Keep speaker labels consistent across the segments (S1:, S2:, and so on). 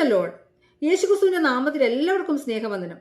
S1: The Lord. യേശുക്രിസ്തുവിന്റെ നാമത്തിൽ എല്ലാവർക്കും സ്നേഹവന്ദനം.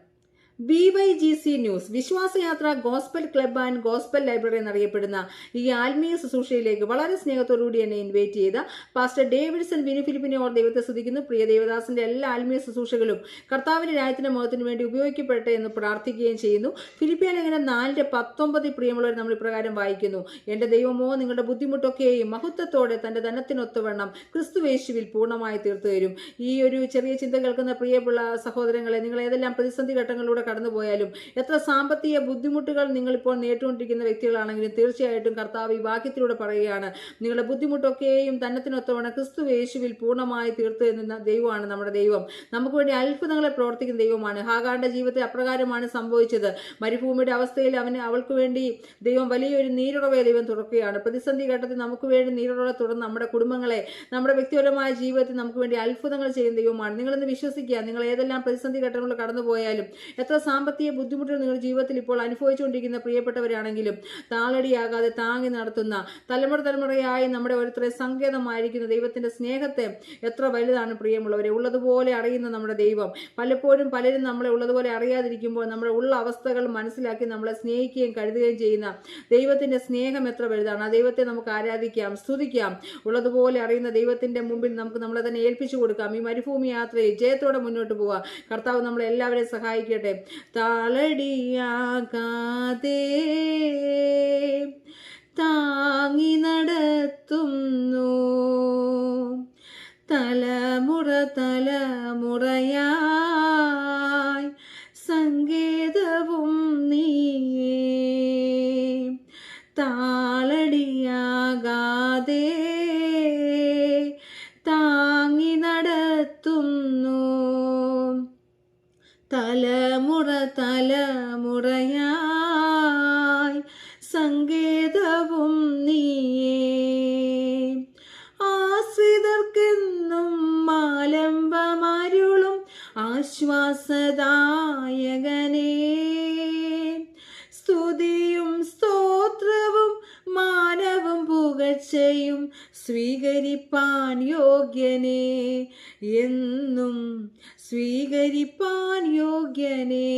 S1: BYGC ന്യൂസ് വിശ്വാസയാത്ര gospel club and gospel library എന്നറിയപ്പെടുന്ന ഈ ആത്മീയ ശുശ്രൂഷയിലേക്ക് വളരെ സ്നേഹത്തോടുകൂടി എന്നെ ഇൻവൈറ്റ് ചെയ്ത പാസ്റ്റർ ഡേവിഡ്സൺ വിനു ഫിലിപ്പിനെ ഓർ ദൈവത്തെ സ്തുതിക്കുന്നു. പ്രിയ ദേവദാസന്റെ എല്ലാ ആത്മീയ ശുശ്രൂഷകളും കർത്താവിന്റെ രാജ്യത്തിന്റെ മുഖത്തിന് വേണ്ടി ഉപയോഗിക്കപ്പെടട്ടെ എന്ന് പ്രാർത്ഥിക്കുകയും ചെയ്യുന്നു. ഫിലിപ്പിയ ലേഖനം 4:19 പ്രിയമുള്ളവർ നമ്മൾ ഇപ്രകാരം വായിക്കുന്നു: എന്റെ ദൈവമോ നിങ്ങളുടെ ബുദ്ധിമുട്ടൊക്കെയും മഹത്വത്തോടെ തന്റെ ധനത്തിനൊത്തവണ്ണം ക്രിസ്തുവേശുവിൽ പൂർണ്ണമായി തീർത്തു തരും. ഈ ഒരു ചെറിയ ചിന്ത കേൾക്കുന്ന പ്രിയമുള്ള സഹോദരങ്ങളെ, നിങ്ങൾ ഏതെല്ലാം പ്രതിസന്ധി ഘട്ടങ്ങളിലൂടെ കടന്നുപോയാലും, എത്ര സാമ്പത്തിക ബുദ്ധിമുട്ടുകൾ നിങ്ങളിപ്പോൾ നേരിട്ടുകൊണ്ടിരിക്കുന്ന വ്യക്തികളാണെങ്കിലും, തീർച്ചയായിട്ടും കർത്താവ് ഈ വാക്യത്തിലൂടെ പറയുകയാണ്, നിങ്ങളുടെ ബുദ്ധിമുട്ടൊക്കെയും തന്നത്തിനൊത്തവണ്ണം ക്രിസ്തു യേശുവിൽ പൂർണ്ണമായി തീർത്തു എന്ന ദൈവമാണ് നമ്മുടെ ദൈവം. നമുക്ക് വേണ്ടി അത്ഭുതങ്ങളെ പ്രവർത്തിക്കുന്ന ദൈവമാണ്. ഹാഗാറിന്റെ ജീവിതത്തിൽ അപ്രകാരമാണ് സംഭവിച്ചത്. മരുഭൂമിയുടെ അവസ്ഥയിൽ അവൾക്ക് വേണ്ടി ദൈവം വലിയൊരു നീരുറവയെ ദൈവം തുറക്കുകയാണ്. പ്രതിസന്ധി ഘട്ടത്തിൽ നമുക്ക് വേണ്ടി നീരുറവ തുറന്ന് നമ്മുടെ കുടുംബങ്ങളെ, നമ്മുടെ വ്യക്തിപരമായ ജീവിതത്തിൽ നമുക്ക് വേണ്ടി അത്ഭുതങ്ങൾ ചെയ്യുന്ന ദൈവമാണ്. നിങ്ങളെന്ന് വിശ്വസിക്കുക. നിങ്ങൾ ഏതെല്ലാം പ്രതിസന്ധി ഘട്ടങ്ങളിൽ കടന്നുപോയാലും, എത്ര സാമ്പത്തിക ബുദ്ധിമുട്ടുകൾ നിങ്ങളുടെ ജീവിതത്തിൽ ഇപ്പോൾ അനുഭവിച്ചുകൊണ്ടിരിക്കുന്ന പ്രിയപ്പെട്ടവരാണെങ്കിലും, താളടിയാകാതെ താങ്ങി നടത്തുന്ന, തലമുറയായി നമ്മുടെ ഓരോരുത്തരെ സങ്കേതമായിരിക്കുന്ന ദൈവത്തിന്റെ സ്നേഹത്തെ എത്ര വലുതാണ് പ്രിയമുള്ളവരെ. ഉള്ളതുപോലെ അറിയുന്ന നമ്മുടെ ദൈവം. പലപ്പോഴും പലരും നമ്മളെ ഉള്ളതുപോലെ അറിയാതിരിക്കുമ്പോൾ നമ്മുടെ ഉള്ള അവസ്ഥകൾ മനസ്സിലാക്കി നമ്മളെ സ്നേഹിക്കുകയും കരുതുകയും ചെയ്യുന്ന ദൈവത്തിന്റെ സ്നേഹം എത്ര വലുതാണ്. ആ ദൈവത്തെ നമുക്ക് ആരാധിക്കാം, സ്തുതിക്കാം. ഉള്ളതുപോലെ അറിയുന്ന ദൈവത്തിന്റെ മുമ്പിൽ നമുക്ക് നമ്മളെ തന്നെ ഏൽപ്പിച്ചു കൊടുക്കാം. ഈ മരുഭൂമി യാത്രയിൽ ജയത്തോടെ മുന്നോട്ട് പോവാം. കർത്താവ് നമ്മളെ എല്ലാവരെയും സഹായിക്കട്ടെ. താളടിയാകാതെ താങ്ങി നടത്തുന്നു, തലമുറയായി സങ്കേതവും നീയേ. താളടിയാകാതെ താങ്ങി നടത്തുന്നു, തലമുറയായി സങ്കേതവും നീയേ. ആശ്രിതർക്കെന്നും ആലംബമരുളും ആശ്വാസദായകനേ, സ്തുതിയും സ്തോത്രവും മാനവും പുകഴ്ചയും സ്വീകരിപ്പാൻ യോഗ്യനേ, എന്നും സ്വീകരിപ്പാൻ യോഗ്യനേ.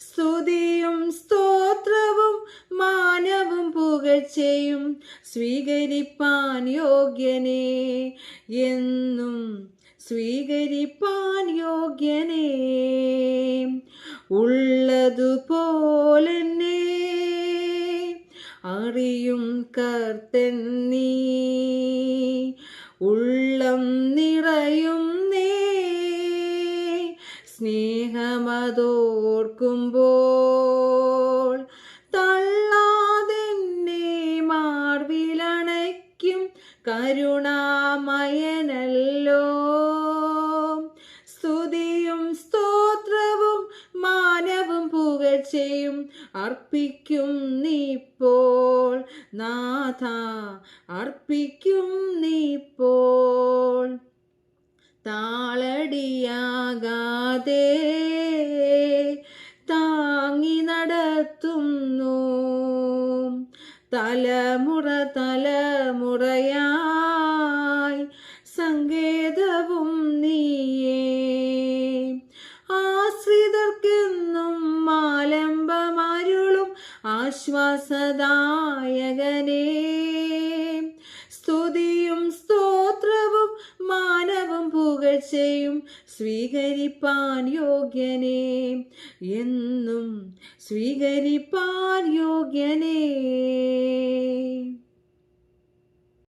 S1: സ്തുതിയും സ്തോത്രവും മാനവും പുകഴ്ചയും സ്വീകരിപ്പാൻ യോഗ്യനേ, എന്നും സ്വീകരിപ്പാൻ യോഗ്യനേ. ഉള്ളതുപോലെന്നെ അറിയും കർത്തൻ നീ, ഉള്ളം നിറയും സ്നേഹമതോർക്കുമ്പോൾ. തള്ളാതെന്നെ മാർവിലണയ്ക്കും കരുണാമയനല്ലോ. സ്തുതിയും സ്തോത്രവും മാനവും പുകഴ്ചയും അർപ്പിക്കും നീപ്പോൾ നാഥ, അർപ്പിക്കും നീപ്പോൾ. താളടിയാകാതെ താങ്ങി നടത്തുന്നു, തലമുറയായി സങ്കേതവും നീയേ. ആശ്രിതർക്കെന്നും ആലംബമരുളും ആശ്വാസദായകനേ, സ്തുതിയും സ്തോത്രവും മാനവും പുകഴ്ചയും സ്വീകരിപ്പാൻ യോഗ്യനേ, എന്നും സ്വീകരിപ്പാൻ യോഗ്യനേ.